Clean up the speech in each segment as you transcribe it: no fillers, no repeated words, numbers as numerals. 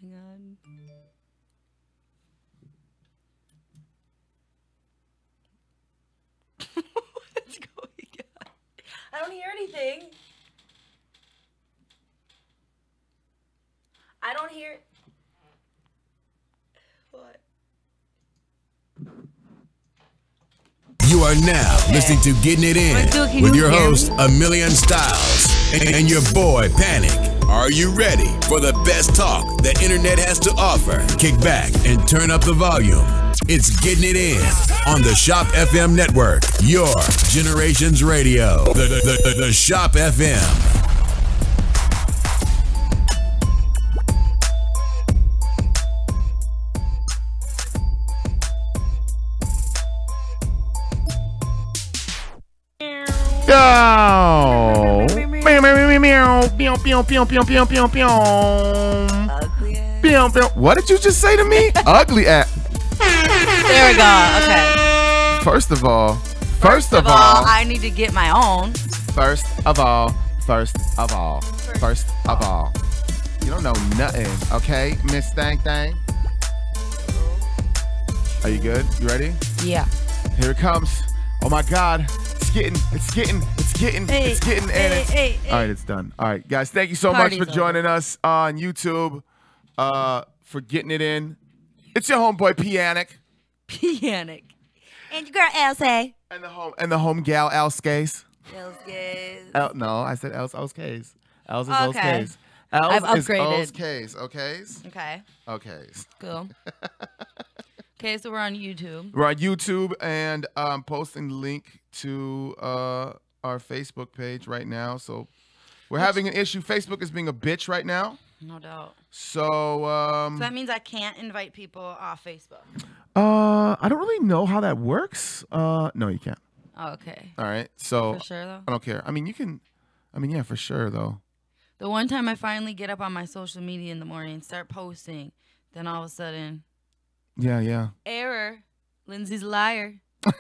Hang on. What's going on? I don't hear anything. I don't hear. What? You are now listening to Getting It In with your host, A Million Styles, and your boy, Panic. Are you ready for the best talk the internet has to offer? Kick back and turn up the volume. It's Getting It In on the Shop FM network, your generation's radio. The Shop FM. Go! What did you just say to me? Ugly ass. There we go. Okay. First of all, I need to get my own. First of all. You don't know nothing, okay, Miss Thang Thang? Are you good? You ready? Yeah. Here it comes. Oh my God. It's getting in. All right, it's done. All right, guys, thank you so much for joining us on YouTube for Getting It In. It's your homeboy, Panic. And your girl, Elsa. And the home gal, Elskays. Elskays. No, I said Elskays. Els is Okay. Elskays. I've Els is upgraded. Okays. Okays? Okay. Okays. Cool. Okay, so we're on YouTube. We're on YouTube, and I'm posting the link to our Facebook page right now. So we're having an issue. Facebook is being a bitch right now. No doubt. So that means I can't invite people off Facebook. I don't really know how that works. No, you can't. Oh, okay. All right. So for sure though. I don't care. I mean, you can. I mean, yeah, for sure though. The one time I finally get up on my social media in the morning and start posting, then all of a sudden. Yeah. Error. Lindsay's a liar. Damn.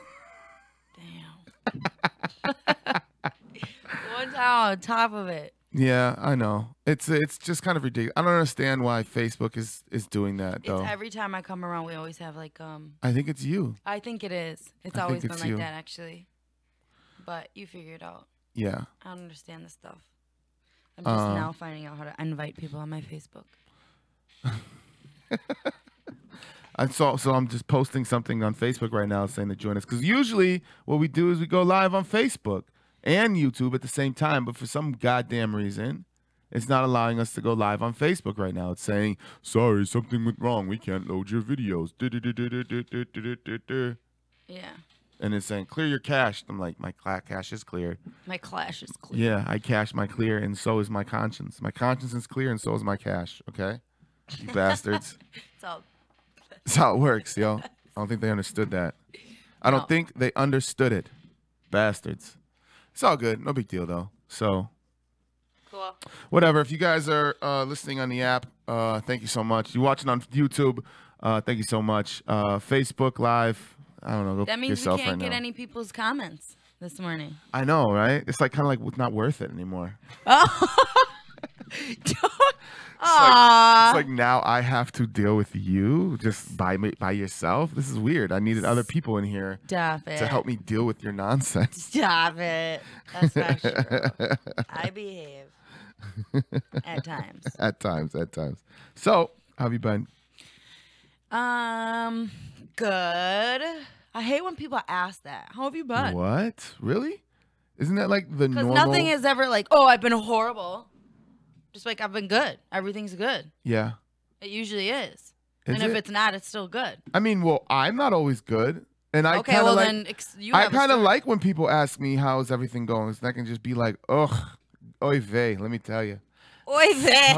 One time on top of it. Yeah, I know. It's just kind of ridiculous. I don't understand why Facebook is doing that though. It's every time I come around, we always have like I think it's you. I think it is. It's always been like that actually. But you figure it out. Yeah. I don't understand this stuff. I'm just now finding out how to invite people on my Facebook. So I'm just posting something on Facebook right now saying to join us. Because usually what we do is we go live on Facebook and YouTube at the same time. But for some goddamn reason, it's not allowing us to go live on Facebook right now. It's saying, sorry, something went wrong. We can't load your videos. Yeah. And it's saying, clear your cache. I'm like, my cache is cleared. My cache is clear. Yeah, I cached my clear, and so is my conscience. My conscience is clear, and so is my cache. Okay? You bastards. That's how it works, yo. I don't think they understood that. I don't think they understood it. Bastards. It's all good. No big deal, though. So, cool. Whatever. If you guys are listening on the app, thank you so much. You watching on YouTube, thank you so much. Facebook Live, I don't know. Go that means yourself we can't right get now. Any people's comments this morning. I know, right? It's like kind of like not worth it anymore. Oh. It's like now I have to deal with you just by yourself. This is weird. I needed other people in here to help me deal with your nonsense. Stop it. That's not true. I behave. At times. At times. So, how have you been? Good. I hate when people ask that. How have you been? What? Really? Isn't that like the normal? Because nothing is ever like, oh, I've been horrible. Just like, I've been good. Everything's good. Yeah. It usually is. And if it's not, it's still good. I mean, well, I'm not always good. And I okay, kind of well, like, then I kind of like when people ask me how's everything going. So I can just be like, ugh, oy vey, let me tell you. Oy vey.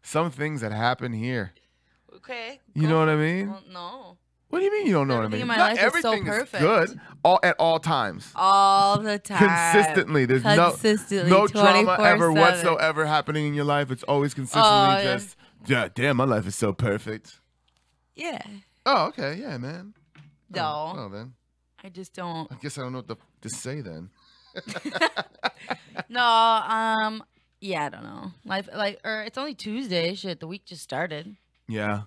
Some things that happen here. Okay. You know what I mean? Well, no. What do you mean you don't know what I mean? In my life everything is so perfect. Good at all times. All the time. Consistently. There's no drama ever whatsoever happening in your life. It's always consistently just, yeah, damn, my life is so perfect. Yeah. Oh, okay. Yeah, man. No. Oh, well, then. I just don't. I guess I don't know what to say then. No, Yeah, I don't know. Or it's only Tuesday. Shit, the week just started. Yeah.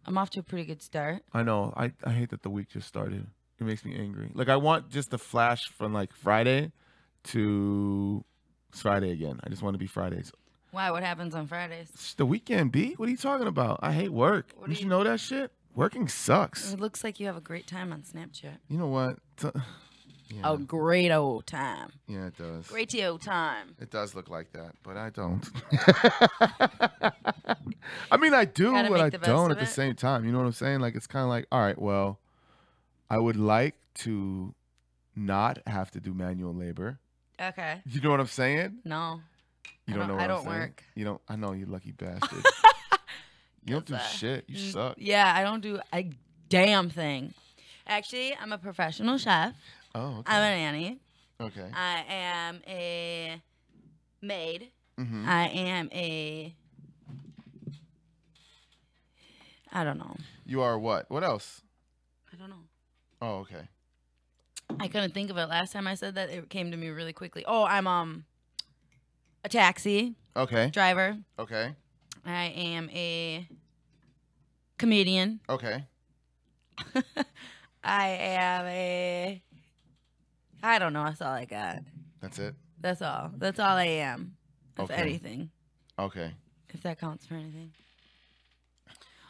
I'm off to a pretty good start. I know. I hate that the week just started. It makes me angry. Like, I want just the flash from, like, Friday to Friday again. I just want to be Fridays. Why? What happens on Fridays? It's the weekend, B. What are you talking about? I hate work. You should know that shit. Working sucks. It looks like you have a great time on Snapchat. You know what? Yeah. A great old time. Yeah, it does. Great old time. It does look like that, but I don't. I mean, I do, but I don't at the same time. You know what I'm saying? Like, it's kind of like, all right, well, I would like to not have to do manual labor. Okay. You know what I'm saying? No. You don't know what I'm saying? I don't work. You don't. I know, you lucky bastard. You don't do shit. You suck. Yeah, I don't do a damn thing. Actually, I'm a professional chef. Oh, okay. I'm a nanny. Okay. I am a maid. Mm-hmm. I am I don't know. You are what? What else? I don't know. Oh, okay. I couldn't think of it last time I said that. It came to me really quickly. Oh, I'm a taxi driver. Okay. I am a comedian. Okay. I don't know. That's all I got. That's it? That's all. That's all I am. If anything. Okay. If that counts for anything.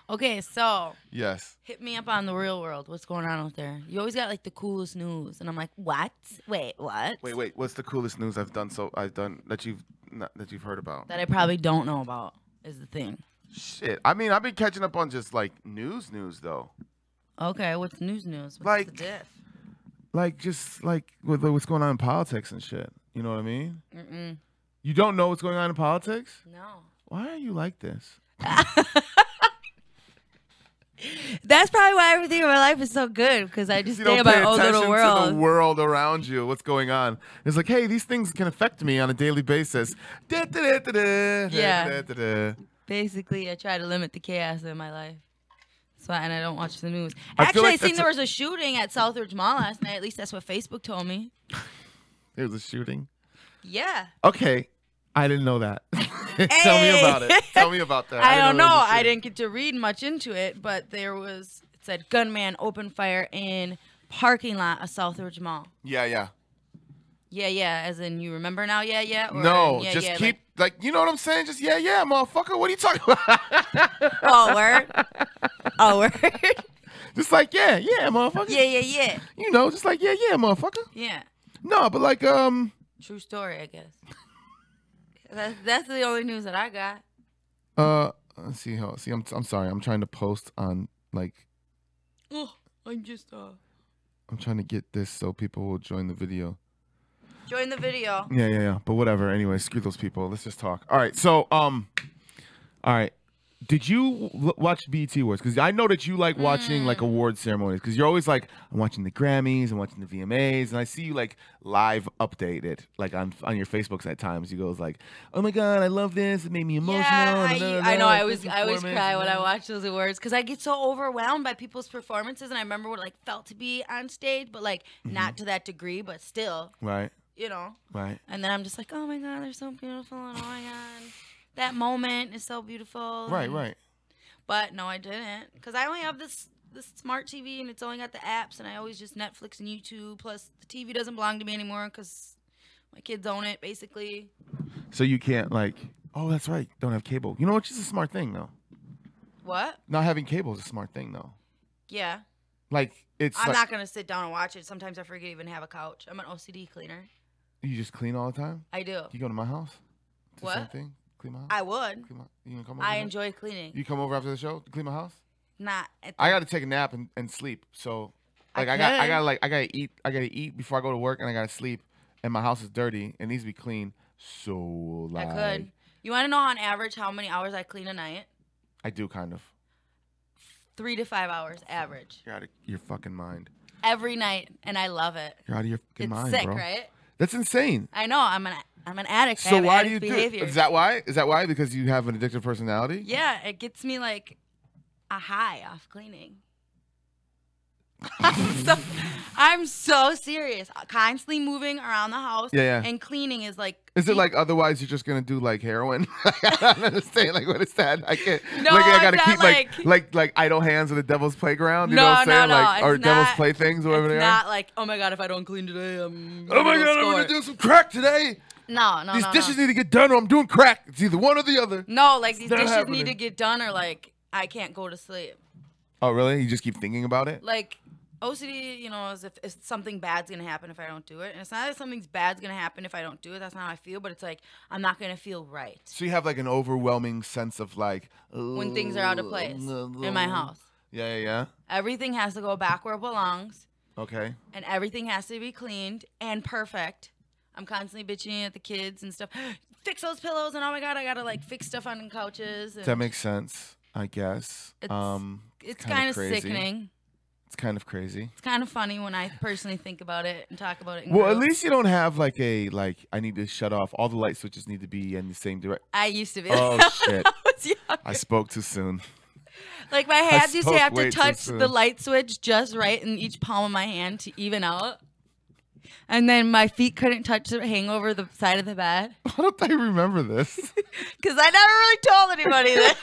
Okay, so. Yes. Hit me up on the real world. What's going on out there? You always got like the coolest news, and I'm like, what? Wait, what? Wait. What's the coolest news I've done that you've heard about? That I probably don't know about is the thing. Shit. I mean, I've been catching up on just like news though. Okay, what's news? What's like the diff? Like just like with what's going on in politics and shit. You know what I mean? Mm-mm. You don't know what's going on in politics? No. Why are you like this? That's probably why everything in my life is so good, because I just stay in my own little world. To the world around you, what's going on? It's like, hey, these things can affect me on a daily basis. Yeah. Basically, I try to limit the chaos in my life. And I don't watch the news. Actually, I seen there was a shooting at Southridge Mall last night. At least that's what Facebook told me. There was a shooting? Yeah. Okay. I didn't know that. Tell me about it. Tell me about that. I don't know. I didn't get to read much into it, but it said gunman opened fire in parking lot of Southridge Mall. Yeah. Yeah, as in you remember now, yeah? Or no, just keep, like, you know what I'm saying? Just, yeah, motherfucker. What are you talking about? Oh, word? Just like, yeah, motherfucker. Yeah. You know, just like, yeah, motherfucker. Yeah. No, but like, True story, I guess. That's the only news that I got. Let's see, I'm sorry. I'm trying to post on, like. Oh, I'm trying to get this so people will join the video. Join the video. Yeah. But whatever. Anyway, screw those people. Let's just talk. All right. So, all right. Did you watch BET Awards? Because I know that you like watching like award ceremonies. Because you're always like, I'm watching the Grammys, I'm watching the VMAs, and I see you like live update it, like on your Facebooks at times. You goes like, oh my god, I love this. It made me emotional. Yeah, I know. I always cry when I watch those awards because I get so overwhelmed by people's performances, and I remember what it like felt to be on stage, but like not to that degree, but still. Right. You know. Right. And then I'm just like, oh my god, they're so beautiful, and oh my god. That moment is so beautiful. Right. But no, I didn't. Because I only have this smart TV, and it's only got the apps, and I always just Netflix and YouTube. Plus, the TV doesn't belong to me anymore because my kids own it, basically. So you can't, like, oh, that's right, don't have cable. You know what? It's a smart thing, though. What? Not having cable is a smart thing, though. Yeah. Like, it's I'm not going to sit down and watch it. Sometimes I forget to even have a couch. I'm an OCD cleaner. You just clean all the time? I do. You go to my house? Do what? The same thing? Clean my house? I would. You gonna come over? I enjoy cleaning. You come over after the show to clean my house? Not. I got to take a nap and sleep. So, like, I gotta eat before I go to work, and I gotta sleep. And my house is dirty. It needs to be clean. So, like, I could. You want to know on average how many hours I clean a night? I do kind of. 3 to 5 hours average. You're out of your fucking mind. Every night, and I love it. You're out of your fucking mind, sick, bro. Right? That's insane. I know. I'm an addict. So why do you behavior. do? Is that why? Is that why? Because you have an addictive personality? Yeah, it gets me like a high off cleaning. I'm so serious. Constantly moving around the house. Yeah. And cleaning is like. Is it like otherwise you're just gonna do like heroin? I don't understand. Like what is that? I can't. No, like I gotta not keep like idle hands of the devil's playground. You know what I'm saying? No, Like or it's devil's not, playthings, whatever they it's are. not like, oh my god, if I don't clean today, I'm. Oh my god, I'm gonna do some crack today. No. These dishes need to get done, or I'm doing crack. It's either one or the other. No, like these dishes happening. need to get done, or like I can't go to sleep. Oh really? You just keep thinking about it? Like. OCD, you know, is if something bad's gonna happen if I don't do it, and it's not that something's bad's gonna happen if I don't do it. That's not how I feel, but it's like I'm not gonna feel right. So you have like an overwhelming sense of like when things are out of place in my house. Yeah. Everything has to go back where it belongs. Okay. And everything has to be cleaned and perfect. I'm constantly bitching at the kids and stuff. Fix those pillows, and oh my god, I gotta like fix stuff on the couches. And that makes sense, I guess. It's kind of sickening. It's kind of crazy. It's kind of funny when I personally think about it and talk about it. Well, at least you don't have like I need to shut off. All the light switches need to be in the same direction. I used to be. Oh shit! I spoke too soon. Like my hands used to have to touch the light switch just right in each palm of my hand to even out. And then my feet couldn't touch the hang over the side of the bed. Why don't I remember this? Because I never really told anybody this.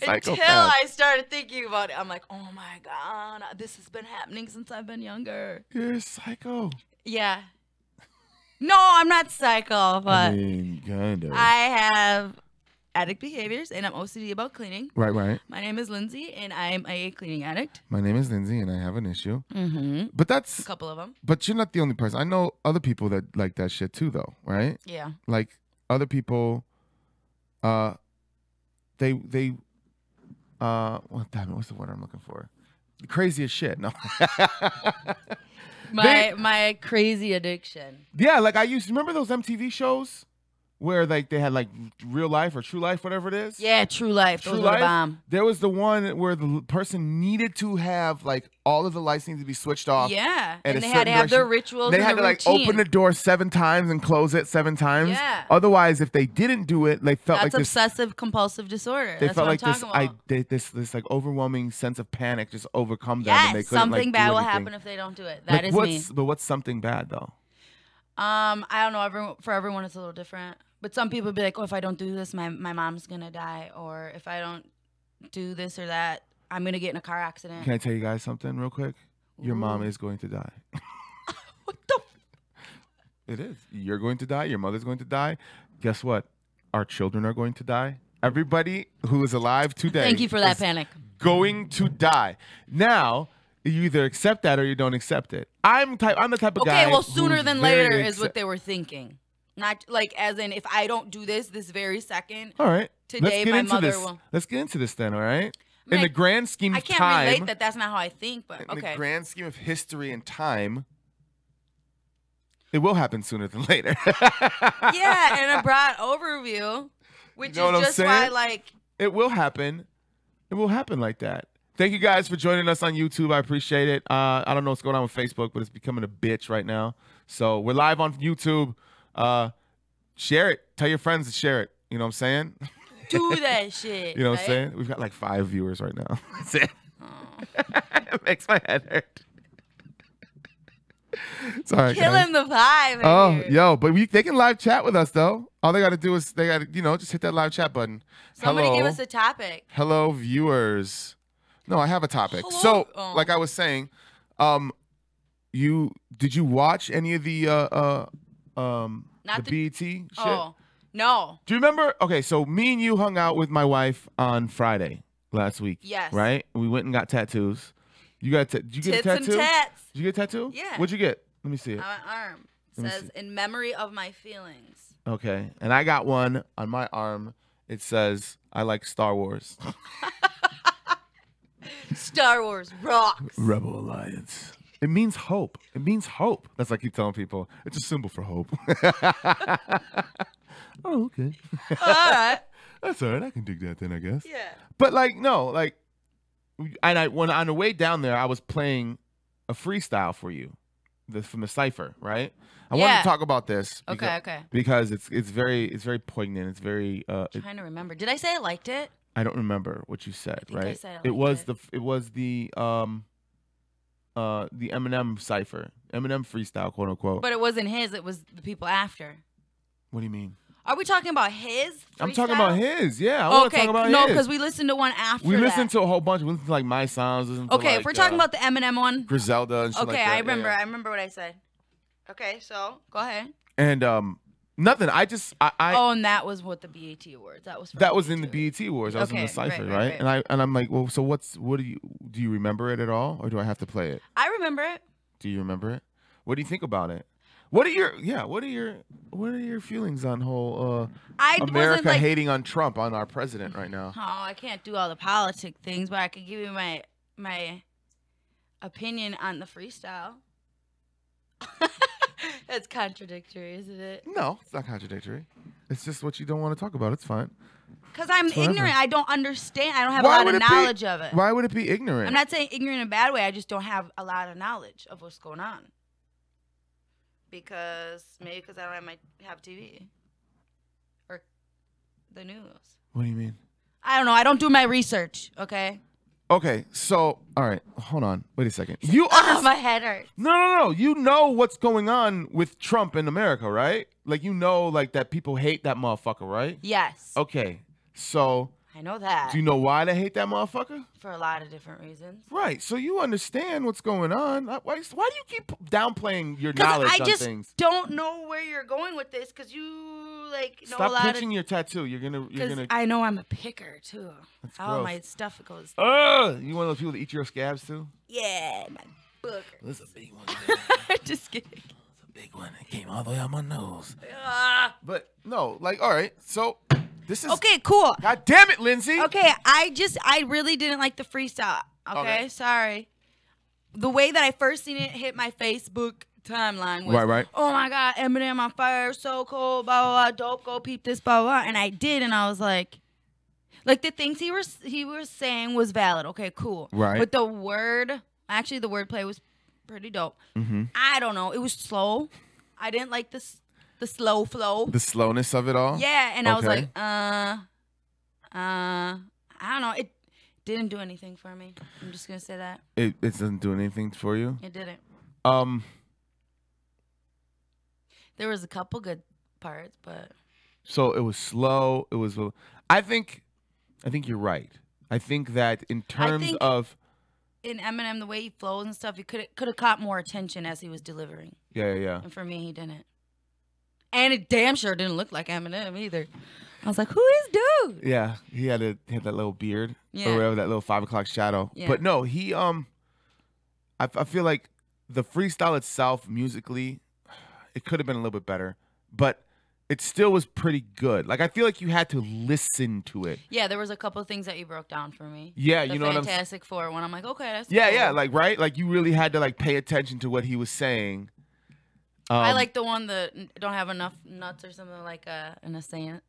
Until I started thinking about it. I'm like, oh my God, this has been happening since I've been younger. You're a psycho. Yeah. No, I'm not psycho, but I mean, kind of. I have addict behaviors, and I'm OCD about cleaning. Right. My name is Lindsay, and I'm a cleaning addict. My name is Lindsay, and I have an issue. Mm-hmm. But that's... a couple of them. But you're not the only person. I know other people that like that shit too, though, right? Yeah. Like, other people, well, damn it, what's the word I'm looking for? Crazy as shit. No. My crazy addiction. Yeah, like I used to remember those MTV shows where like they had like Real Life or True Life, whatever it is. Yeah, True Life. True Those Life. were the bomb. There was the one where the person needed to have like all of the lights needed to be switched off. Yeah, and they had to have their rituals. They had and to their like routine. open the door 7 times and close it 7 times. Yeah. Otherwise, if they didn't do it, they felt That's like this. obsessive compulsive disorder. They That's felt what like I'm talking about. this like overwhelming sense of panic just overcome them. Yes, and they couldn't, something like, bad do will anything. happen if they don't do it. That Like, is me. But what's something bad though? I don't know. For everyone, it's a little different. But some people be like, "Oh, if I don't do this, my mom's gonna die," or if I don't do this or that, I'm gonna get in a car accident. Can I tell you guys something real quick? Your mom Ooh. is going to die. What the? It is. You're going to die. Your mother's going to die. Guess what? Our children are going to die. Everybody who is alive today. Thank you for that is panic. Going to die. Now, you either accept that or you don't accept it. I'm the type of guy. Okay, well, sooner who's than very later is what they were thinking. Not like as in if I don't do this very second. All right. Today, my mother will. Let's get into this then. All right. I mean, in the grand scheme of I can't time, relate that. That's not how I think, but in okay. the grand scheme of history and time, it will happen sooner than later. Yeah, in a broad overview, which You know what is I'm just saying? why, like, It will happen. It will happen like that. Thank you guys for joining us on YouTube. I appreciate it. I don't know what's going on with Facebook, but it's becoming a bitch right now. So we're live on YouTube. Share it. Tell your friends to share it. You know what I'm saying? do that shit. You know what right? I'm saying? We've got like 5 viewers right now. That's it. Oh. It makes my head hurt. It's all right, Killing guys. the vibe. Oh, here. yo, but they can live chat with us though. All they got to do is they got to, just hit that live chat button. Somebody Hello. give us a topic. Hello, viewers. No, I have a topic. Hello? So, Oh. like I was saying, did you watch any of the Not BET shit? Oh, no. Do you remember? Okay, so me and you hung out with my wife on Friday last week. Yes. Right? We went and got tattoos. Did you get a Tits tattoo? and tats. Did you get a tattoo? Yeah. What'd you get? Let me see it. On my arm. Let me Says, see. in memory of my feelings. Okay. And I got one on my arm. It says, I like Star Wars. Star Wars rocks. Rebel Alliance. It means hope. It means hope. That's what I keep telling people. It's a symbol for hope. Oh, okay. All right. That's all right. I can dig that then, I guess. Yeah. But like, no, like, when on the way down there, I was playing a freestyle for you, from the cipher, right? I wanted Yeah. to talk about this. Okay. Because it's very poignant. It's very Trying to remember. Did I say I liked it? I don't remember what you said, I think I right? said It was it. the Eminem cipher, Eminem freestyle, quote unquote. But it wasn't his. It was the people after. What do you mean? Are we talking about his freestyle? I'm talking about his. Yeah, I want to talk about no, his. because we listened to one after We that. listened to a whole bunch. We listened to like My Sounds. Okay, if we're talking about the Eminem one. Griselda and shit Okay, like that. I remember. Yeah. I remember what I said. Okay, so go ahead. And nothing. I Oh, and that was what the BET Awards. That was. From that was BET in the BET Awards. That was in the Okay, cipher, right. right? And I'm like, well, so what do you remember it at all, or do I have to play it? I remember it. Do you remember it? What do you think about it? What are your feelings on whole America hating on Trump, on our president right now? Oh, I can't do all the politic things, but I could give you my opinion on the freestyle. That's contradictory, isn't it? No, it's not contradictory. It's just what you don't want to talk about. It's fine. Because I'm ignorant. I don't understand. I don't have Why a lot would of it be- knowledge of it. Why would it be ignorant? I'm not saying ignorant in a bad way. I just don't have a lot of knowledge of what's going on. Because I don't have TV or the news. What do you mean? I don't know. I don't do my research. Okay. Okay, so all right, hold on. Wait a second. My head hurts. No. You know what's going on with Trump in America, right? Like you know, like that people hate that motherfucker, right? Yes. Okay, so I know that. do you know why they hate that motherfucker? For a lot of different reasons. Right. So you understand what's going on. Why do you keep downplaying your knowledge on things? I just don't know where you're going with this because you know Stop a lot pitching your tattoo. You're gonna. I know I'm a picker too. That's All gross. my stuff goes. You one of those people that eat your scabs too? Yeah, my booger. This is a big one. Just kidding. It's a big one. It came all the way out my nose. Ah. But no, like, all right. So this is Okay, cool. God damn it, Lindsay. Okay, I really didn't like the freestyle. Okay, sorry. The way that I first seen it hit my Facebook timeline was, Right. oh my God, Eminem on fire, so cool, blah, blah, blah, dope, go peep this, blah, blah, blah. And I did, and I was like the things he was saying was valid. Okay, cool. Right. But the wordplay was pretty dope. Mm-hmm. I don't know. It was slow. I didn't like the slow flow. The slowness of it all. Yeah, and I was Okay. like, I don't know. It didn't do anything for me. I'm just gonna say that. It doesn't do anything for you. It didn't. There was a couple good parts, but So it was slow. It was. I think you're right. I think that in terms think- of in Eminem, the way he flows and stuff, he could have caught more attention as he was delivering. yeah. And for me, he didn't. And it damn sure didn't look like Eminem either. I was like, who is dude? Yeah, he had that little beard Yeah. or whatever, that little 5 o'clock shadow. Yeah. But no, he I feel like the freestyle itself musically, it could have been a little bit better, but it still was pretty good. Like I feel like you had to listen to it. Yeah, there was a couple of things that you broke down for me. Yeah, The you know what I'm saying? Fantastic Four one. I'm like, okay, that's Yeah, cool. yeah, like right, like you really had to like pay attention to what he was saying. I like the one that don't have enough nuts or something like an insane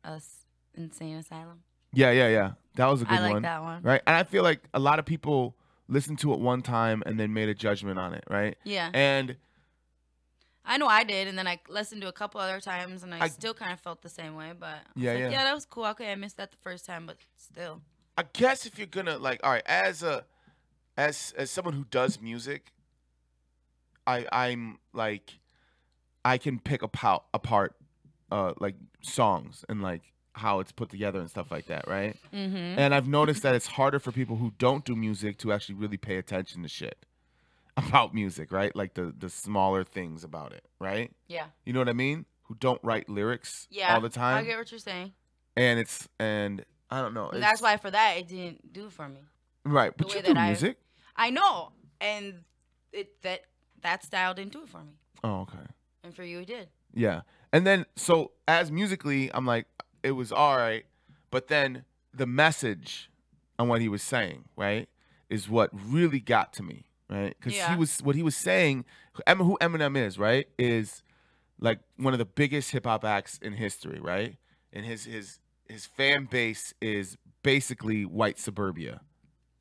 asylum. Yeah. That was a good I like one. that one. Right? And I feel like a lot of people listened to it one time and then made a judgment on it, right? Yeah. And I know I did, and then I listened to a couple other times, and I still kind of felt the same way. But I was Yeah, like, yeah. yeah, that was cool. Okay, I missed that the first time, but still. I guess if you're gonna like, all right, as someone who does music, I'm like, I can pick apart like songs and like how it's put together and stuff like that, right? Mm-hmm. And I've noticed that it's harder for people who don't do music to actually really pay attention to shit about music, right? Like the smaller things about it, right? Yeah. You know what I mean? Who don't write lyrics Yeah. all the time. I get what you're saying. And I don't know. And that's why for that it didn't do for me. Right, but the you way do that music. I know, and that style didn't do it for me, Oh, okay. and for you it did. Yeah. And then so as musically, I'm like, it was all right, but then the message on what he was saying, right, is what really got to me, right? Because Yeah. what he was saying, who Eminem is, right, is like one of the biggest hip hop acts in history, right? And his fan base is basically white suburbia,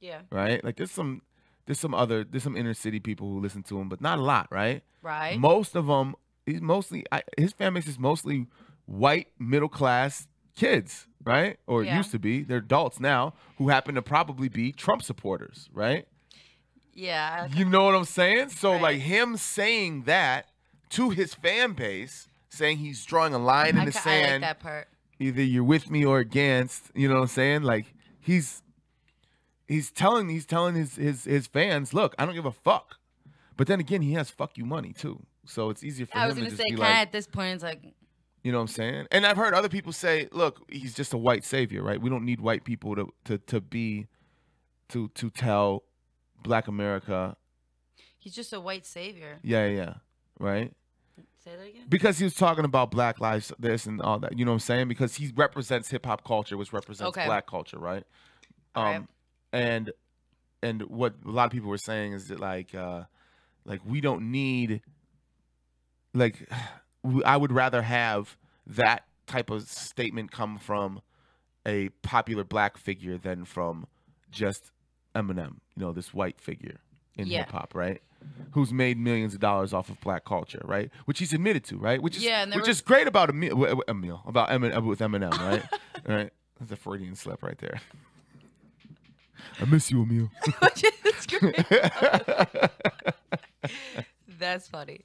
Yeah. right? Like there's some inner city people who listen to him, but not a lot, right? Right. Most of them, his fan base is mostly white middle class kids, right? Or Yeah. used to be. They're adults now who happen to probably be Trump supporters, right? Yeah. You know what I'm saying? So Right. like him saying that to his fan base, saying he's drawing a line in the I like sand. that part. Either you're with me or against. You know what I'm saying? Like he's telling his fans, look, I don't give a fuck. But then again, he has fuck you money too. So it's easier for I him was to gonna just say, be kind of like, at this point, it's like, you know what I'm saying? And I've heard other people say, look, he's just a white savior, right? We don't need white people to tell Black America. he's just a white savior. Yeah, right? Say that again? Because he was talking about Black lives, this and all that. You know what I'm saying? Because he represents hip hop culture, which represents Black culture, right? Right. And what a lot of people were saying is that like we don't need, like, I would rather have that type of statement come from a popular Black figure than from just Eminem, you know, this white figure in hip hop, right? Who's made millions of dollars off of Black culture, right? Which he's admitted to, right? Which is great about Eminem, with Eminem, right? Right? That's a Freudian slip right there. I miss you, Emil. That's great. That's funny.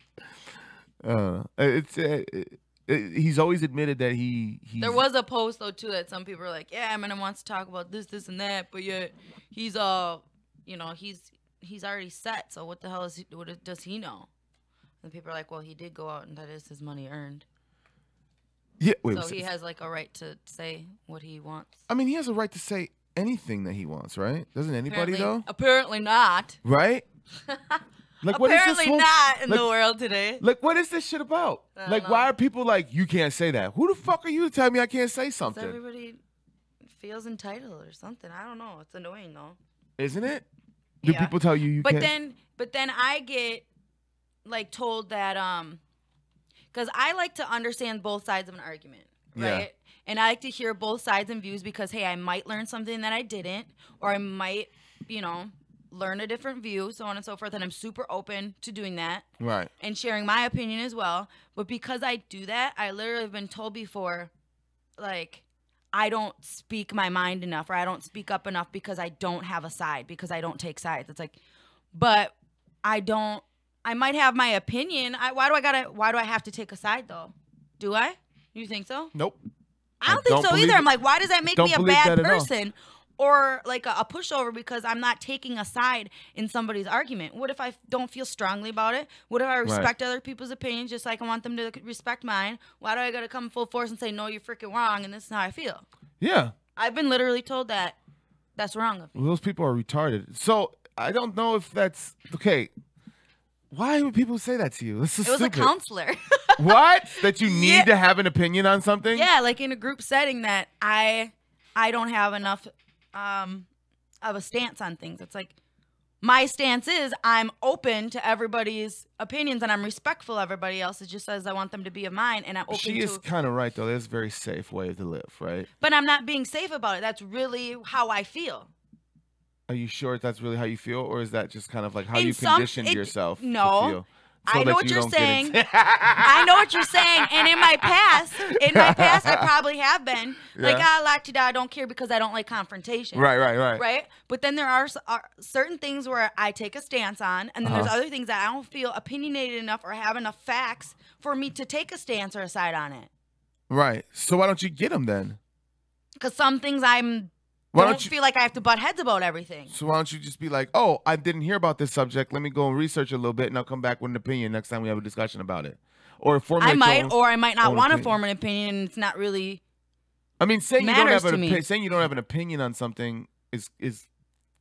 He's always admitted that he's There was a post though too that some people were like, yeah, Eminem wants to talk about this, and that, but yet he's he's already set. So what the hell does he know? And people are like, well, he did go out and that is his money earned. Yeah, so he has like a right to say what he wants. I mean, he has a right to say anything that he wants, right? Doesn't anybody though? Apparently not. Right? Like, what apparently is this not in the world today. Like, what is this shit about? Like, why are people like, you can't say that? Who the fuck are you to tell me I can't say something? Everybody feels entitled or something. I don't know. It's annoying though. Isn't it? Do people tell you can't? But then I get like told that because I like to understand both sides of an argument, right? Yeah. And I like to hear both sides and views because hey, I might learn something that I didn't, or I might, learn a different view, so on and so forth. And I'm super open to doing that, right? And sharing my opinion as well. But because I do that, I literally have been told before, like, I don't speak my mind enough, or I don't speak up enough because I don't have a side, because I don't take sides. It's like, but I might have my opinion. Why do I have to take a side though? Do I? You think so? Nope. I don't think so either. I'm like, why does that make me a bad person? Or like a pushover because I'm not taking a side in somebody's argument? What if I don't feel strongly about it? What if I respect other people's opinions just like I want them to respect mine? Why do I got to come full force and say, no, you're freaking wrong and this is how I feel? Yeah. I've been literally told that that's wrong of me. Well, those people are retarded. So I don't know if that's okay. Why would people say that to you? This is It was stupid. a counselor. What? That you need to have an opinion on something? Yeah, like in a group setting that I don't have enough of a stance on things. It's like my stance is I'm open to everybody's opinions and I'm respectful of everybody else's just as I want them to be of mine, and I'm open to. She is kind of right though. That's a very safe way to live, right? But I'm not being safe about it. That's really how I feel. Are you sure that's really how you feel, or is that just kind of like how In you some- conditioned it- yourself no. to feel? I know that what you you're don't get saying. into- I know what you're saying. And in my past, I probably have been like, I don't care because I don't like confrontation. Right. Right? But then there are certain things where I take a stance on, and then there's other things that I don't feel opinionated enough or have enough facts for me to take a stance or a side on it. Right. So why don't you get them then? Because some things Why don't don't you- feel like I have to butt heads about everything. So why don't you just be like, oh, I didn't hear about this subject. Let me go and research a little bit, and I'll come back with an opinion next time we have a discussion about it. Or formulate I might, your own- or I might not own want to opinion. form an opinion, and it's not really. I mean, saying you don't matters have to me. saying you don't have an opinion on something is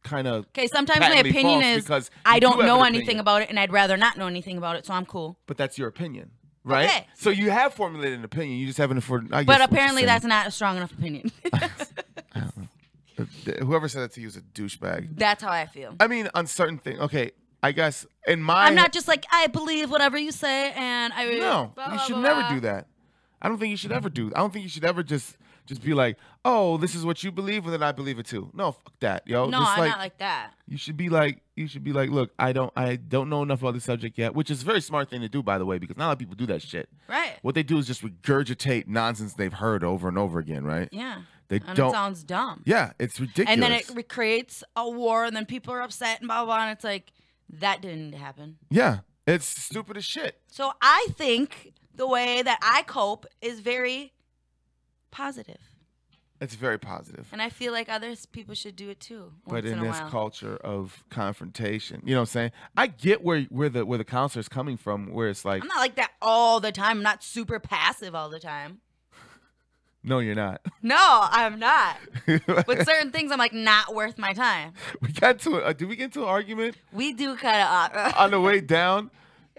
kind of Okay, sometimes my patently opinion false is because I you don't do have know an anything opinion. about it, and I'd rather not know anything about it, so I'm cool. But that's your opinion, right? Okay. So you have formulated an opinion. You just haven't afforded. But apparently that's not a strong enough opinion. Whoever said that to you is a douchebag. That's how I feel. I mean, on certain things. Okay, I guess in my. I'm not just like, I believe whatever you say, and I. No, blah, you blah, should blah, never blah. do that. I don't think you should ever do. I don't think you should ever just just be like, oh, this is what you believe, and then I believe it too. No, fuck that, yo. No, just I'm not like that. You should be like, look, I don't know enough about the subject yet, which is a very smart thing to do, by the way, because not a lot of people do that shit. Right. What they do is just regurgitate nonsense they've heard over and over again, right? Yeah. They and don't. It sounds dumb. Yeah, it's ridiculous. And then it creates a war, and then people are upset and blah, blah, blah, and it's like, that didn't happen. Yeah, it's stupid as shit. So I think the way that I cope is very positive. It's very positive. And I feel like other people should do it too. But in this while. culture of confrontation, you know what I'm saying? I get where the counselor's coming from, where it's like, I'm not like that all the time. I'm not super passive all the time. no, you're not. No, I'm not. With certain things, I'm like, not worth my time. We got to did we get into an argument? We do kind of On the way down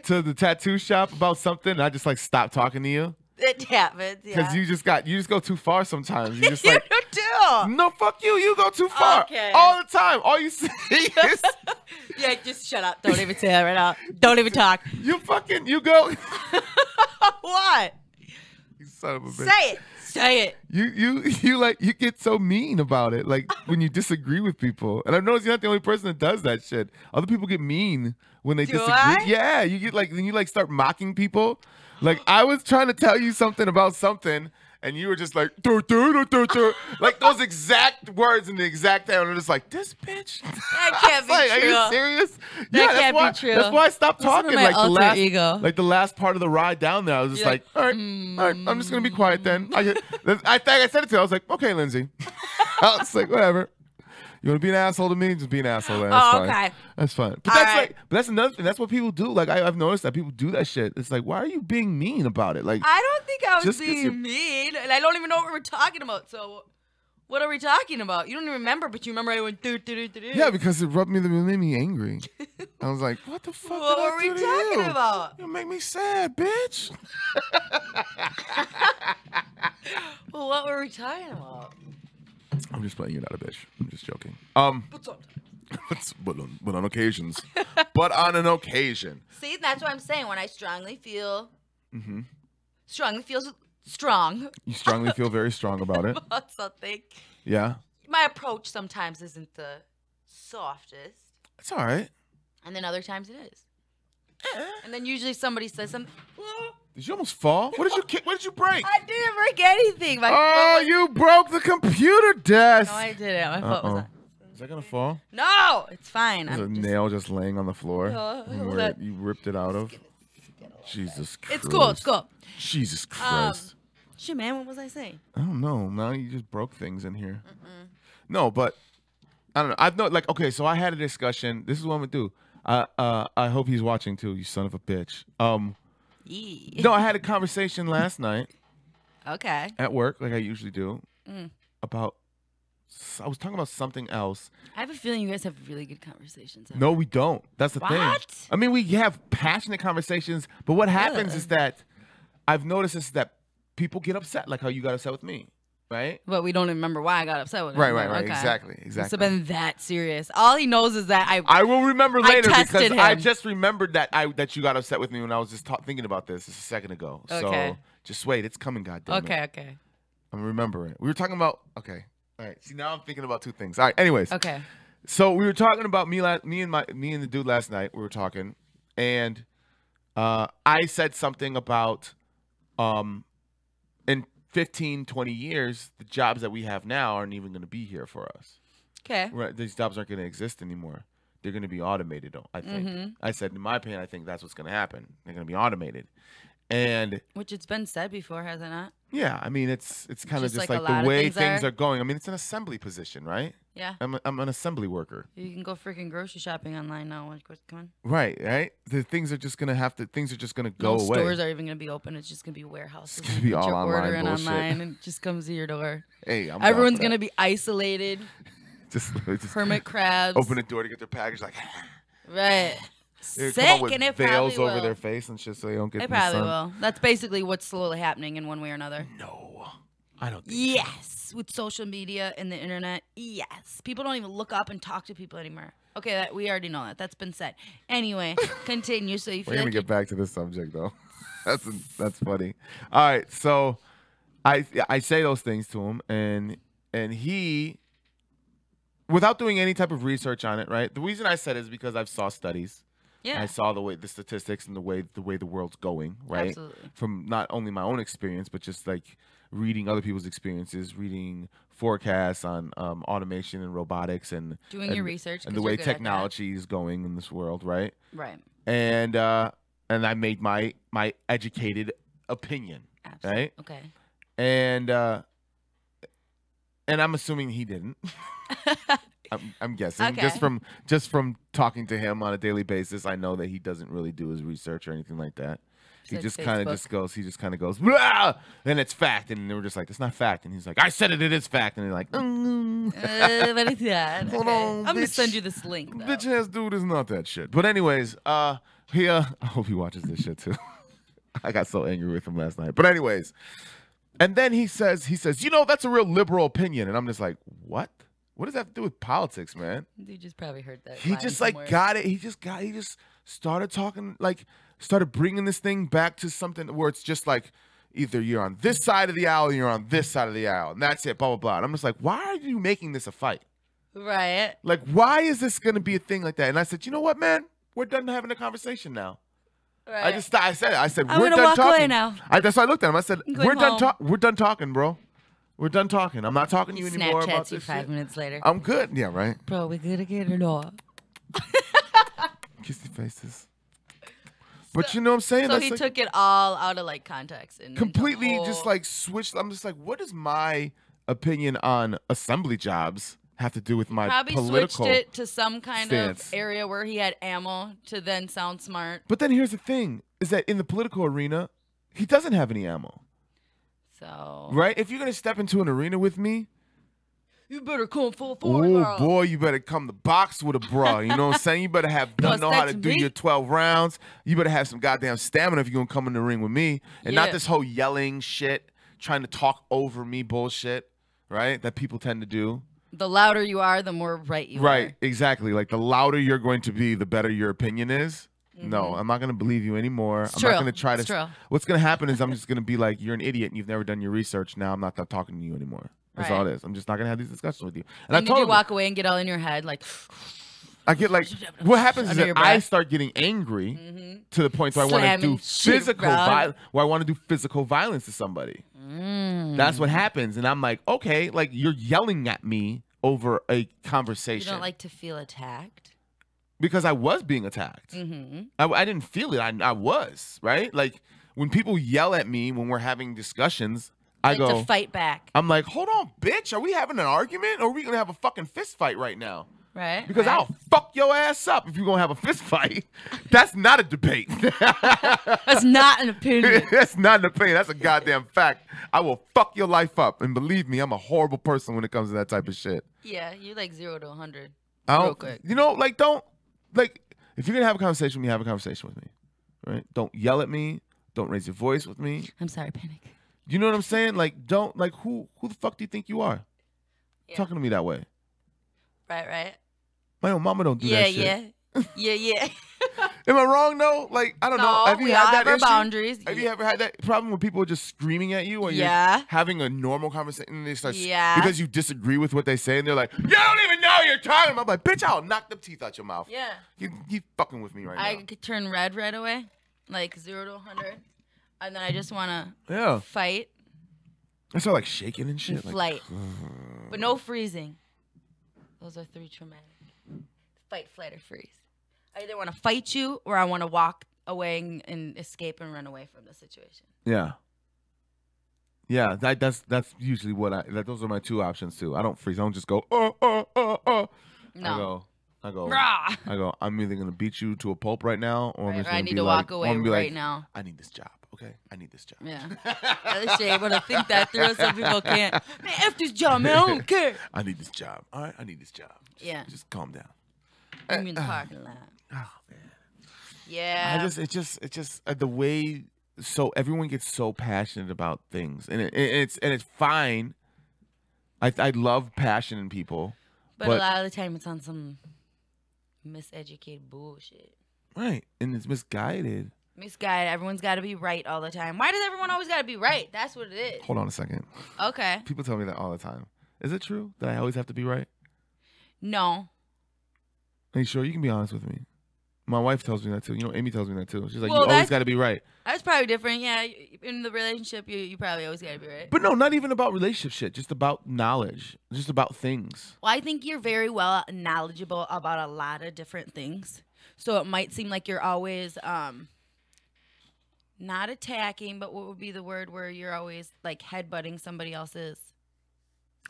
to the tattoo shop about something, and I just like stopped talking to you. It happens, yeah. Because you just go too far sometimes. You just like, you do. no, fuck you. You go too far. Okay. All the time. All you say is, Yeah, just shut up. Don't even say that right now. Don't even talk. you go. What? You son of a bitch. Say it. Say it. You get so mean about it, like when you disagree with people. And I've noticed you're not the only person that does that shit. Other people get mean when they disagree. I? Yeah, you get like, then you like start mocking people. Like I was trying to tell you something about something, and you were just like, dur, dur, dur, dur, dur. Like those exact words in the exact time. And I'm just like, this bitch. That can't be like, true. Are you serious? That can't be true. That's why I stopped Listen to talking. my Like alter ego. the last part of the ride down there, I was just You're like, all right, I'm just gonna be quiet then. I think I said it to her. I was like, okay, Lindsay. I was like, whatever. You want to be an asshole to me? Just be an asshole. Then. That's fine. Okay. That's fine. But All that's right. but that's another thing. That's what people do. Like I've noticed that people do that shit. It's like, why are you being mean about it? Like I don't think I was Just 'cause you're- being mean, and I don't even know what we're talking about. So, what are we talking about? You don't even remember, but you remember I went do do do do. yeah, because it made me angry. I was like, what the fuck? What did I were do we to talking you? about? You make me sad, bitch. Well, what were we talking about? I'm just playing. You're not a bitch. I'm just joking. What's up? But on occasions. But on an occasion. See, that's what I'm saying. When I strongly feel, Mm-hmm. strong, You strongly feel very strong about it. about something. Yeah. My approach sometimes isn't the softest, It's all right. and then other times it is. And then usually somebody says something. Did you almost fall? What did you kick? What did you break? I didn't break anything. My Oh, foot you broke the computer desk. No, I didn't. My foot was on. Is that gonna fall? No, it's fine. There's a I'm just, nail just laying on the floor hold where on. you ripped it out of. Jesus Christ. It's cool. It's cool. Jesus Christ. Shit, man. What was I saying? I don't know. Now you just broke things in here. No, but I don't know. I've like okay. So I had a discussion. This is what I'm gonna do. I hope he's watching too. You son of a bitch. Yee. No, I had a conversation last night Okay. at work, like I usually do, about. I was talking about something else. I have a feeling you guys have really good conversations. No, we don't. That's the thing. What? I mean, we have passionate conversations, but what happens is that I've noticed is that people get upset, like how you got upset with me, right? But we don't even remember why I got upset with him. Right. Okay. Exactly. Must have been that serious. All he knows is that I will remember later because tested I him. just remembered that you got upset with me when I was just thinking about this a second ago. Okay. So just wait, it's coming, goddammit. Okay. I'm gonna remember it. We were talking about all right. See, now I'm thinking about two things. All right. Anyways. Okay. So we were talking about me and the dude last night. We were talking, and I said something about in 15, 20 years, the jobs that we have now aren't even going to be here for us. Okay. Right? These jobs aren't going to exist anymore. They're going to be automated, I think. I said, in my opinion, I think that's what's going to happen. They're going to be automated. And Which it's been said before, has it not? yeah, I mean, it's kind of Just just like a like lot the of way things things are. are going. I mean, it's an assembly position, right? Yeah. I'm an assembly worker. You can go freaking grocery shopping online now. Come on. Right. The things are just gonna go No away. stores are even gonna be open. It's just gonna be warehouses. It's gonna be all You're online ordering bullshit. online and it just comes to your door. Hey, I'm Everyone's down for gonna that. be isolated. just Hermit crabs. open the door to get their package, like right. they Sick, come up with and it veils probably over will. their face and shit, so they don't get. They in the probably sun. will. That's basically what's slowly happening in one way or another. No, I don't think. Yes, with social media and the internet. Yes, people don't even look up and talk to people anymore. Okay, we already know that. That's been said. Anyway, continue. So you We're feel gonna like get back to this subject though. That's funny. All right, so I say those things to him, and he, without doing any type of research on it, right? The reason I said it is because I've saw studies. Yeah. I saw the statistics and the way the world's going, right? Absolutely. From not only my own experience, but just like reading other people's experiences, reading forecasts on automation and robotics and doing your research and the way technology is going in this world, right? Right. And I made my educated opinion, Absolutely. right? Okay. And I'm assuming he didn't. I'm guessing Okay. just from talking to him on a daily basis, I know that he doesn't really do his research or anything like that. He just kind of goes, "Blah!" And it's fact, and we're just like, it's not fact, and he's like, I said it is fact, and they're like, but it's that. hold Okay. on, I'm gonna bitch. send you this link. Though. Bitch ass dude is not that shit. But anyways, I hope he watches this shit too. I got so angry with him last night. But anyways, and then he says, that's a real liberal opinion, and I'm just like, what? What does that have to do with politics, man? You just probably heard that. He just like got it. He just started talking, like started bringing this thing back to something where it's just like either you're on this side of the aisle or you're on this side of the aisle, and that's it, blah, blah, blah. And I'm just like, why are you making this a fight? Right. Like, why is this going to be a thing like that? And I said, you know what, man? We're done having a conversation now. Right. I said, I'm we're gonna done walk talking. away now. That's why I looked at him. I said, going we're done talking, bro. We're done talking. I'm not talking to you anymore about Snapchats you this 5 shit. minutes later. I'm good. Yeah, right. Bro, we gotta get it off. Kissy faces. But you know what I'm saying? So That's he like, took it all out of like context and completely into just like switched. I'm just like, what does my opinion on assembly jobs have to do with my probably political switched it to some kind stance? of area where he had ammo to then sound smart. But then here's the thing: is that in the political arena, he doesn't have any ammo. So Right? If you're gonna step into an arena with me, you better come full forward. oh boy, you better come to box with a bra. You know what I'm saying? You better know how to do your 12 rounds. You better have some goddamn stamina if you're gonna come in the ring with me, and not this whole yelling shit, trying to talk over me bullshit, right? That people tend to do. The louder you are, the more right you are. Right, exactly. Like the louder you're going to be, the better your opinion is. No, I'm not going to believe you anymore. I'm not going to try to. What's going to happen is I'm just going to be like, you're an idiot and you've never done your research. Now I'm not talking to you anymore. That's all it is. I'm just not going to have these discussions with you. And I did told you him, walk away and get all in your head like? I get like, what happens is Under your that I breath? start getting angry to the point where I want to Slamming do shit physical around. violence. Where I want to do physical violence to somebody. That's what happens, and I'm like, okay, like you're yelling at me over a conversation. You don't like to feel attacked? Because I was being attacked. I didn't feel it. I was, right? Like when people yell at me when we're having discussions, I go to fight back. I'm like, hold on, bitch. Are we having an argument or are we going to have a fucking fist fight right now? Right. Because I'll fuck your ass up if you're going to have a fist fight. That's not a debate. That's not an opinion. That's not an opinion. That's a goddamn fact. I will fuck your life up. And believe me, I'm a horrible person when it comes to that type of shit. Yeah, you like 0 to 100 I real quick. You know, like if you're gonna have a conversation with me, have a conversation with me, right? Don't yell at me. Don't raise your voice with me. I'm sorry, Panic. You know what I'm saying? Like, don't like who the fuck do you think you are? Yeah. Talking to me that way. Right. My own mama don't do that shit. Yeah. Am I wrong though? Like, I don't know. Have you we had all that have our issue? boundaries. Have you ever had that problem where people are just screaming at you or you're having a normal conversation and they start because you disagree with what they say and they're like, you don't even know what you're talking about. I'm like, bitch, I'll knock the teeth out your mouth. Yeah. You fucking with me right now. I could turn red right away, like 0 to 100, and then I just want to fight. I start like shaking and shit. And flight. But no freezing. Those are 3 traumatic. Fight, flight, or freeze. I either want to fight you or I want to walk away and escape and run away from the situation. Yeah. Yeah, that's usually what those are my 2 options too. I don't freeze. I don't just go, No. I go, Rah! I'm either gonna beat you to a pulp right now, or I'm just gonna I need be to like, walk away right now. I need this job. Okay, I need this job. Yeah. You're able to think that through. Some people can't. Man, F this job, man. I don't care. I need this job. All right, I need this job. Just calm down. I'm in the parking lot. Oh man. Yeah. It's just the way. So everyone gets so passionate about things, and it's fine. I love passion in people, but a lot of the time it's on some miseducated bullshit. Right, and it's misguided. Misguided. Everyone's got to be right all the time. Why does everyone always got to be right? That's what it is. Hold on a second. Okay. People tell me that all the time. Is it true that I always have to be right? No. Are you sure? You can be honest with me. My wife tells me that too. You know, Amy tells me that too. She's like, Well, you always got to be right. That's probably different. Yeah, in the relationship, you probably always got to be right. But no, not even about relationship shit. Just about knowledge. Just about things. Well, I think you're very well knowledgeable about a lot of different things. So it might seem like you're always not attacking, but what would be the word where you're always like headbutting somebody else's?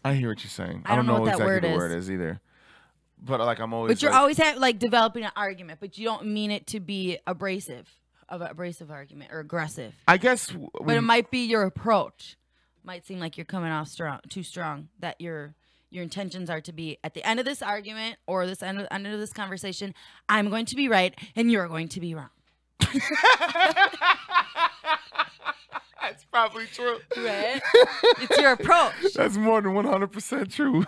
I hear what you're saying. I don't know what that exactly word the is. word is either. But like I'm always. But you're always developing an argument, but you don't mean it to be abrasive argument or aggressive. I guess. But it might be your approach. Might seem like you're coming off too strong. That your intentions are to be at the end of this argument or this end of this conversation, I'm going to be right and you're going to be wrong. That's probably true. Right? It's your approach. That's more than 100% true.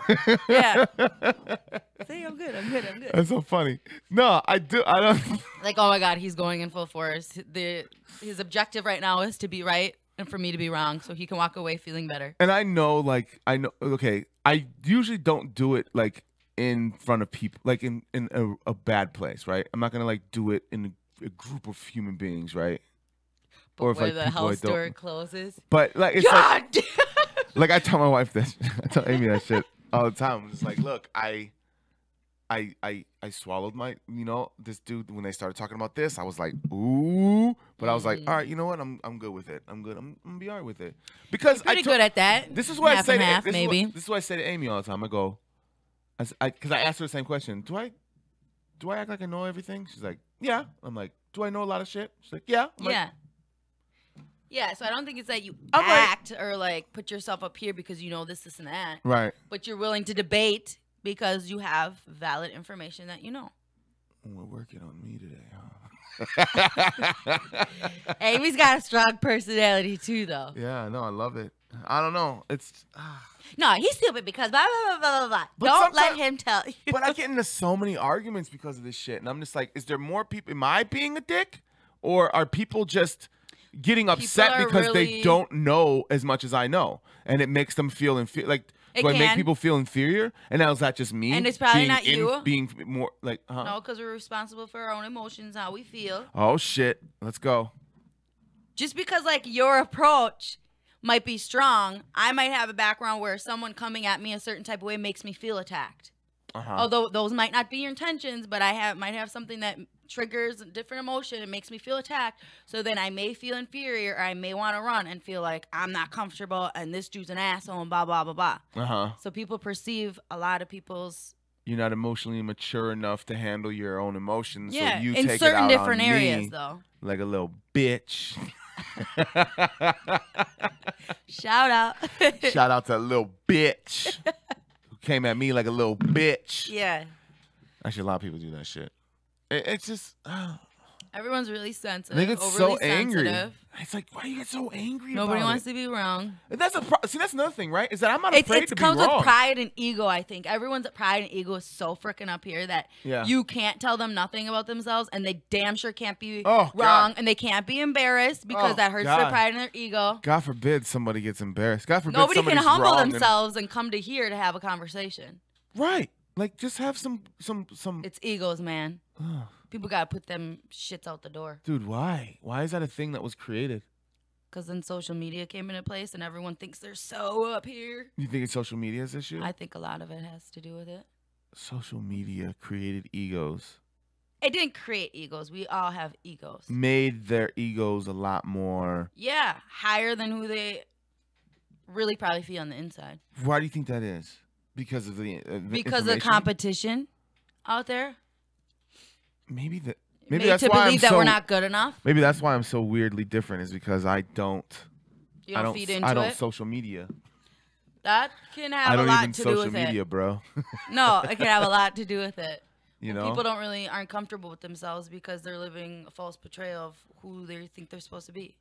Yeah. See, I'm good. That's so funny. No, I don't. Like, oh my God, he's going in full force. His objective right now is to be right and for me to be wrong, so he can walk away feeling better. And I know. Okay, I usually don't do it like in front of people, like in a bad place, right? I'm not gonna like do it in a group of human beings, right? But or where if, like, the house door closes. But like it's like I tell my wife this. I tell Amy that shit all the time. I'm just like, look, I swallowed my, this dude when they started talking about this. I was like, ooh, but I was like, all right, you know what? I'm good with it. I'm good. I'm gonna be all right with it because you're pretty good at that. This is what half I say. And half, this maybe. This is what I say to Amy all the time. I go, because I asked her the same question. Do I act like I know everything? She's like, yeah. I'm like, do I know a lot of shit? She's like, yeah. I'm yeah. Like, yeah, so I don't think it's that you act or like put yourself up here because you know this, and that. Right. But you're willing to debate because you have valid information that you know. We're working on me today, huh? Amy's got a strong personality too, though. Yeah, no, I love it. I don't know. It's no, he's stupid because blah blah blah blah blah. Don't let him tell you. But I get into so many arguments because of this shit, and I'm just like, is there more people? Am I being a dick, or are people just getting upset because they don't know as much as I know, and it makes them feel like? Do I make people feel inferior? And now is that just me? And it's probably not you. Being more like, No, because we're responsible for our own emotions, how we feel. Oh shit, let's go. Just because like your approach might be strong, I might have a background where someone coming at me a certain type of way makes me feel attacked. Although those might not be your intentions, but I might have something that triggers a different emotion and makes me feel attacked. So then I may feel inferior, or I may want to run and feel like I'm not comfortable and this dude's an asshole and blah, blah, blah, blah. So people perceive a lot of people's... You're not emotionally mature enough to handle your own emotions. Yeah, so you in take certain it out different on areas, me though. Like a little bitch. Shout out. Shout out to a little bitch who came at me like a little bitch. Yeah. Actually, a lot of people do that shit. It's just... Everyone's really sensitive. They get so angry. Sensitive. It's like, why do you get so angry Nobody about wants it? to be wrong. That's that's another thing, right? Is that I'm not afraid to be wrong. It comes with pride and ego, I think. Everyone's pride and ego is so freaking up here that you can't tell them nothing about themselves, and they damn sure can't be wrong, and they can't be embarrassed because that hurts their pride and their ego. God forbid somebody gets embarrassed. God forbid nobody can humble wrong themselves and come to here to have a conversation. Right. Like, just have some. It's egos, man. People gotta put them shits out the door. Dude, why? Why is that a thing that was created? Because then social media came into place and everyone thinks they're so up here. You think it's social media's issue? I think a lot of it has to do with it. Social media created egos. It didn't create egos. We all have egos. Made their egos a lot more... Yeah, higher than who they really probably feel on the inside. Why do you think that is? Because of the because of competition out there? Maybe that's to why believe that we're not good enough. Maybe that's why I'm so weirdly different, is because I don't feed into it. I don't social media. That can have a lot to do with it. I don't even social media, bro. No, it can have a lot to do with it. You know, people aren't comfortable with themselves because they're living a false portrayal of who they think they're supposed to be.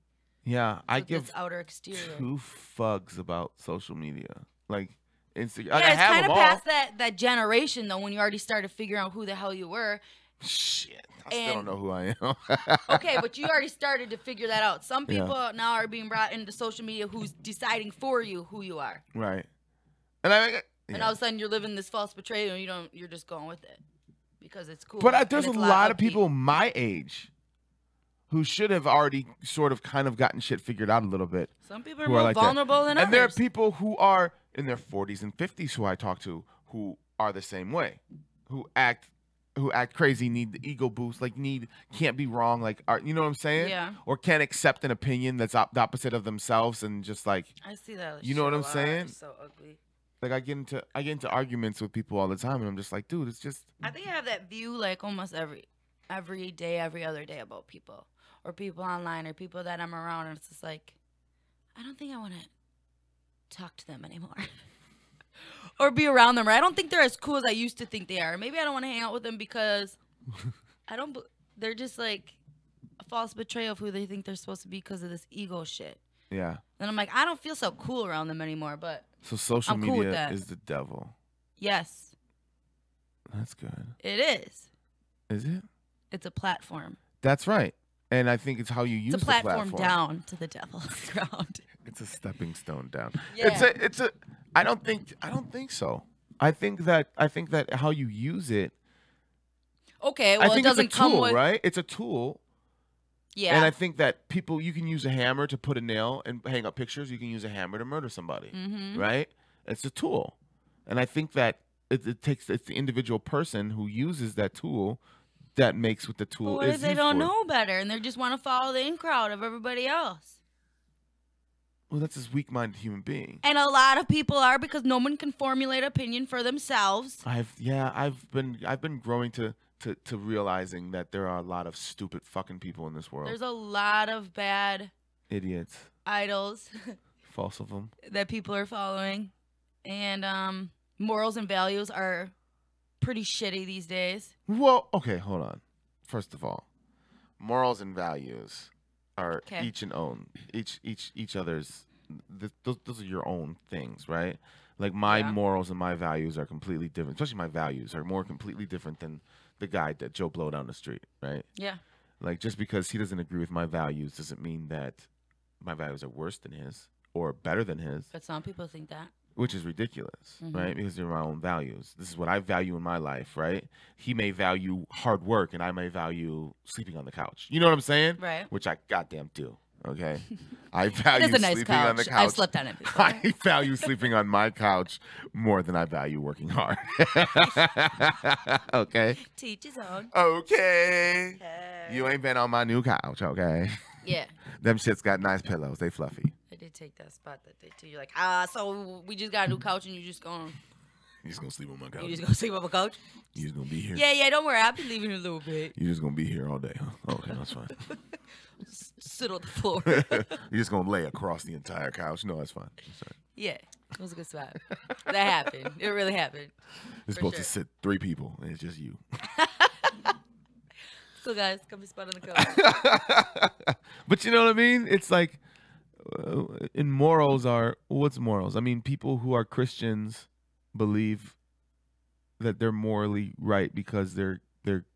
Yeah, so I give outer exterior. 2 fucks about social media. Like Instagram. Yeah, it's kind of past that generation though, when you already started figuring out who the hell you were. Shit. I still don't know who I am. Okay, but you already started to figure that out. Some people now are being brought into social media who's deciding for you who you are. Right. And all of a sudden you're living this false betrayal and you're just going with it because it's cool. But there's a lot of people my age who should have already sort of kind of gotten shit figured out a little bit. Some people are more vulnerable than others. And there are people who are in their 40s and 50s who I talk to who are the same way, who act crazy, need the ego boost, like can't be wrong, like you know what I'm saying? Yeah. Or can't accept an opinion that's the opposite of themselves, and just like I see that. You know what I'm saying? It's so ugly. Like I get into arguments with people all the time, and I'm just like, dude, it's just. I think I have that view like almost every day, every other day about people or people online or people that I'm around, and it's just like, I don't think I want to talk to them anymore. Or be around them, or I don't think they're as cool as I used to think they are. Maybe I don't want to hang out with them because they're just like a false betrayal of who they think they're supposed to be because of this ego shit. Yeah. And I'm like, I don't feel so cool around them anymore, but so social I'm cool with media that. is the devil. Yes. That's good. It is. Is it? It's a platform. That's right. And I think it's how you use it's a the platform down to the devil's ground. It's a stepping stone down. Yeah. It's a I don't think so. I think that how you use it. Okay, well, I think it doesn't it's a tool, come with right? It's a tool. Yeah. And I think that you can use a hammer to put a nail and hang up pictures. You can use a hammer to murder somebody, right? It's a tool. And I think that it's the individual person who uses that tool that makes what the tool what is. If they don't know better and they just want to follow the in crowd of everybody else? Well, that's this weak-minded human being. And a lot of people are, because no one can formulate opinion for themselves. I've been growing to realizing that there are a lot of stupid fucking people in this world. There's a lot of bad idiots, idols, false of them, that people are following, and morals and values are pretty shitty these days. Well, okay, hold on. First of all, morals and values are each other's. Those are your own things, right? Like my morals and my values are completely different. Especially my values are more completely different than the guy that Joe Blow down the street, right? Yeah. Like just because he doesn't agree with my values doesn't mean that my values are worse than his or better than his. But some people think that. Which is ridiculous, right? Because they're my own values. This is what I value in my life, right? He may value hard work, and I may value sleeping on the couch. You know what I'm saying? Right. Which I goddamn do. Okay. I value it is a nice sleeping couch. on the couch. I've slept on it before. I value sleeping on my couch more than I value working hard. Okay. Teach his own. Okay. Hey. You ain't been on my new couch, okay? Yeah. Them shits got nice pillows. They fluffy. I did take that spot that day too. You're like, so we just got a new couch and you just going. You just gonna sleep on my couch. You just gonna sleep on my couch? You just gonna be here. Yeah, don't worry. I'll be leaving in a little bit. You just gonna be here all day, huh? Okay, that's fine. Sit on the floor. You're just gonna lay across the entire couch. No, that's fine. Yeah, it was a good spot. That happened. It really happened. It's supposed to sit 3 people, and it's just you. Cool, guys. Come be spot on the couch. But you know what I mean? It's like, in morals what's morals? I mean, people who are Christians believe that they're morally right because they're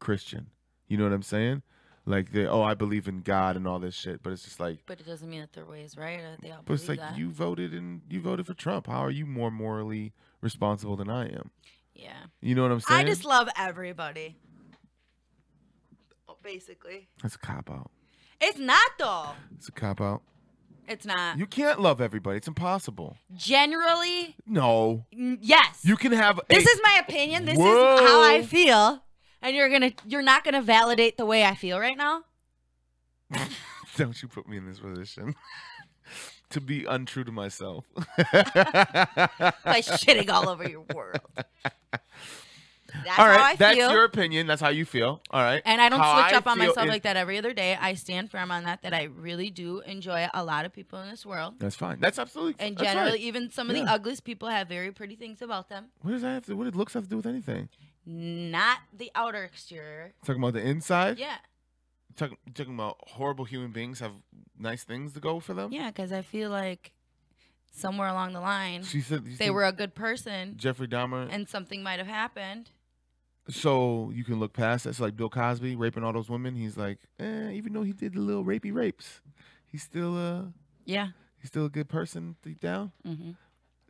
Christian. You know what I'm saying? Like I believe in God and all this shit, but it's just like. But it doesn't mean that their way is right. They all but it's like that. you voted for Trump. How are you more morally responsible than I am? Yeah. You know what I'm saying? I just love everybody. Basically. That's a cop out. It's not though. It's a cop out. It's not. You can't love everybody. It's impossible. Generally. No. Yes. You can have. This is my opinion. This is how I feel. And you're not gonna validate the way I feel right now? Don't you put me in this position. To be untrue to myself. By shitting all over your world. That's all right, how I that's feel. your opinion. That's how you feel. All right. And I don't switch up on myself like that every other day. I stand firm on that I really do enjoy a lot of people in this world. That's fine. That's absolutely fine. And generally, even some of the ugliest people have very pretty things about them. What does that have to? What did looks have to do with anything? Not the outer exterior. Talking about the inside? Yeah. Talking about horrible human beings have nice things to go for them? Yeah, because I feel like somewhere along the line, she said they were a good person. Jeffrey Dahmer. And something might have happened. So you can look past that. So like Bill Cosby raping all those women, he's like, even though he did the little rapey rapes, he's still Yeah. he's still a good person deep down. Mm-hmm.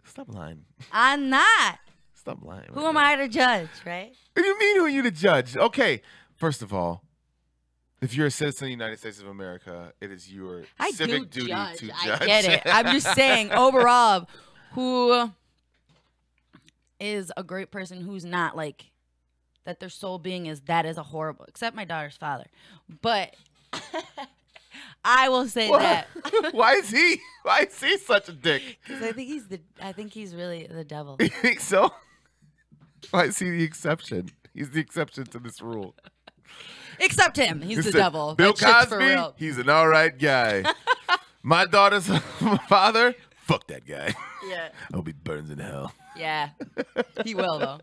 Stop lying. I'm not. Stop lying. Who am I to judge, right? What do you mean, who are you to judge? Okay, first of all, if you're a citizen of the United States of America, it is your civic duty to judge. I get it. I'm just saying, overall, who is a great person who's not like that their sole being is that is a horrible, except my daughter's father. But I will say that. Why is he such a dick? Because I think he's really the devil. You think so? Why is he the exception? He's the exception to this rule. Except him. He's the devil. Bill That shit's for Cosby, real. he's an all right guy. My daughter's father, fuck that guy. Yeah. I hope he burns in hell. Yeah. He will though.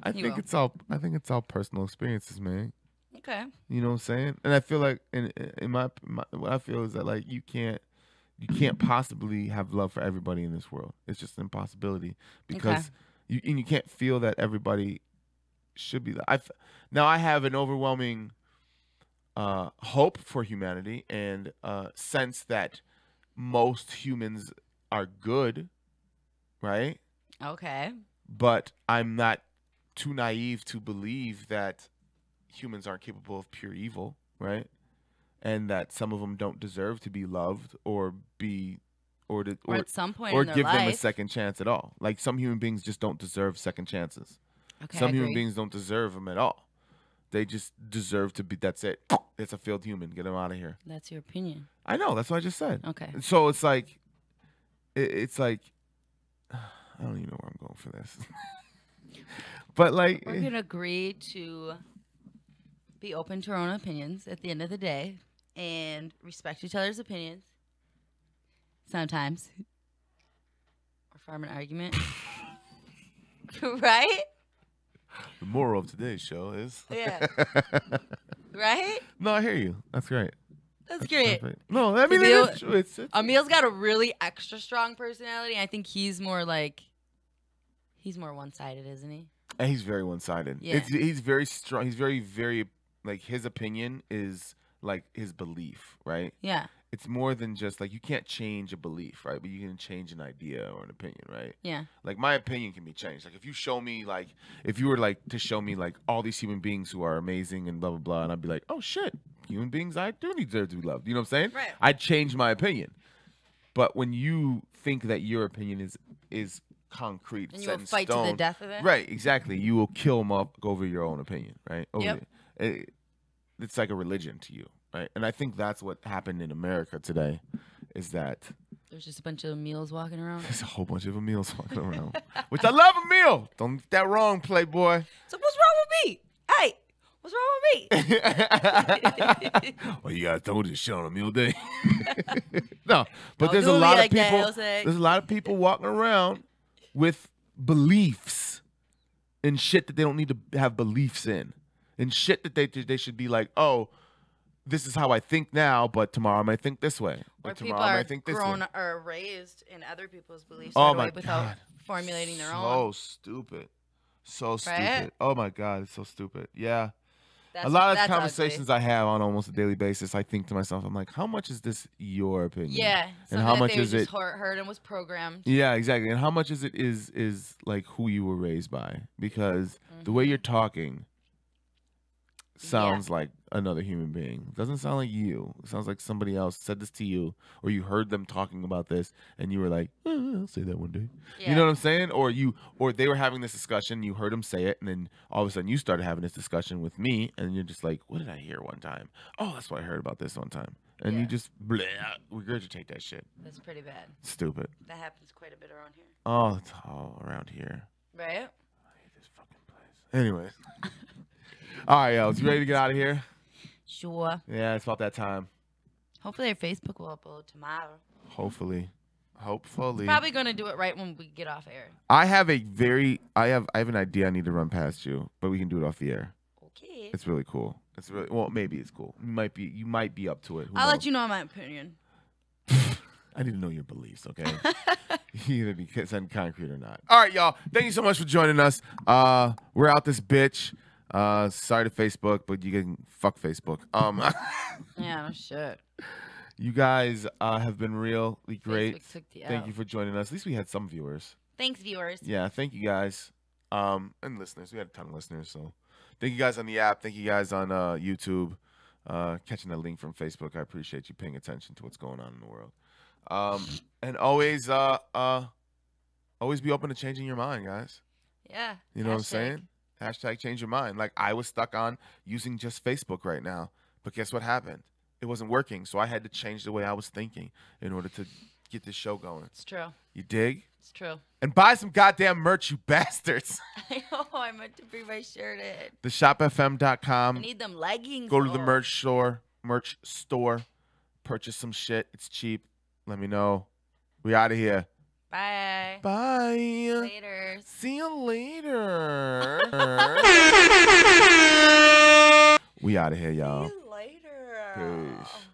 I think it's all personal experiences, man. Okay. You know what I'm saying? And I feel like in my what I feel is that like you can't possibly have love for everybody in this world. It's just an impossibility because you can't feel that everybody should be. Now I have an overwhelming hope for humanity and sense that most humans are good, right? Okay. But I'm not too naive to believe that humans aren't capable of pure evil, right? And that some of them don't deserve to be loved or at some point or in their give them a life. second chance at all. Like some human beings just don't deserve second chances. Okay, Some I human agree. beings don't deserve them at all. They just deserve to be. That's it. It's a failed human. Get them out of here. That's your opinion. I know. That's what I just said. Okay. So it's like, it's like, I don't even know where I'm going for this. But like, We're gonna agree to be open to our own opinions at the end of the day and respect each other's opinions. Sometimes. Or farm an argument. Right? the moral of today's show is. Yeah. Right? No, I hear you. That's great. That's great. Perfect. No, I mean, Emil- it's true. It's Emil's got a really extra strong personality. I think he's more one-sided, isn't he? and he's very one-sided. Yeah. He's very strong. He's very, very, like, his opinion is like his belief, right? Yeah. It's more than just like you can't change a belief, right? But you can change an idea or an opinion, right? Yeah. Like my opinion can be changed. Like if you show me, like if you were like to show me like all these human beings who are amazing and blah blah blah, and I'd be like, oh shit, human beings, I do deserve to be loved. You know what I'm saying? Right. I'd change my opinion. But when you think that your opinion is concrete, And you set will in fight to stone, the death of it? right? Exactly. You will kill them up over your own opinion, right? Yep. It's like a religion to you. Right, and I think that's what happened in America today, is that There's just a bunch of meals walking around. there's a whole bunch of Emils walking around, which I love Emil. Don't get that wrong, Playboy. So what's wrong with me? Hey, what's wrong with me? Well, you guys don't just shit on Emil Day. No, but Don't there's do a me lot like of that, people. Jose. There's a lot of people walking around with beliefs in shit that they don't need to have beliefs in, and shit that they should be like, oh. This is how I think now, but tomorrow I might think this way. Or Or people tomorrow I are might think this grown way. or raised in other people's beliefs Oh right my away without God. formulating their So own. stupid. So Right? stupid. Oh my God, it's so stupid. Yeah. That's, A lot of that's conversations I have on almost a daily basis, I think to myself, I'm like, how much is this your opinion? ugly. Yeah. And Something how that much they is just it? heard and was programmed. Yeah, exactly. And how much is it is like who you were raised by? Because the way you're talking sounds like another human being. It doesn't sound like you. It sounds like somebody else said this to you, or you heard them talking about this, and you were like, I'll say that one day. Yeah. You know what I'm saying? Or they were having this discussion, you heard them say it, and then all of a sudden you started having this discussion with me, and you're just like, what did I hear one time? Oh, that's what I heard about this one time. And you Yeah. just regurgitate that shit. That's pretty bad. Stupid. That happens quite a bit around here. Oh, it's all around here. Right? I hate this fucking place. Anyways. All right, yo, you ready to get out of here? Sure. Yeah, it's about that time. Hopefully our Facebook will upload tomorrow. Hopefully. Probably going to do it right when we get off air. I have an idea I need to run past you, but we can do it off the air. Okay. It's really cool. It's really maybe it's cool. You might be up to it. Who I'll let knows? you know my opinion. I need to know your beliefs, okay? You either be setting concrete or not. All right, y'all. Thank you so much for joining us. We're out this bitch. Sorry to Facebook, but you can fuck Facebook. Yeah, no shit. You guys have been really great. Facebook took the Thank L. you for joining us. At least we had some viewers. Thanks, viewers. Yeah, thank you guys. And listeners. We had a ton of listeners, so thank you guys on the app. Thank you guys on YouTube. Catching that link from Facebook. I appreciate you paying attention to what's going on in the world. And always be open to changing your mind, guys. Yeah. You know what I'm saying? Hashtag change your mind. Like, I was stuck on using just Facebook right now, but guess what happened? It wasn't working, so I had to change the way I was thinking in order to get this show going. It's true. You dig? It's true. And buy some goddamn merch, you bastards. I know. I meant to bring my shirt in. TheShopFM.com. I need them leggings. Go to the merch store. Purchase some shit. It's cheap. Let me know. We out of here. Bye. Bye. Later. See you later. We out of here, y'all. See you later. Peace.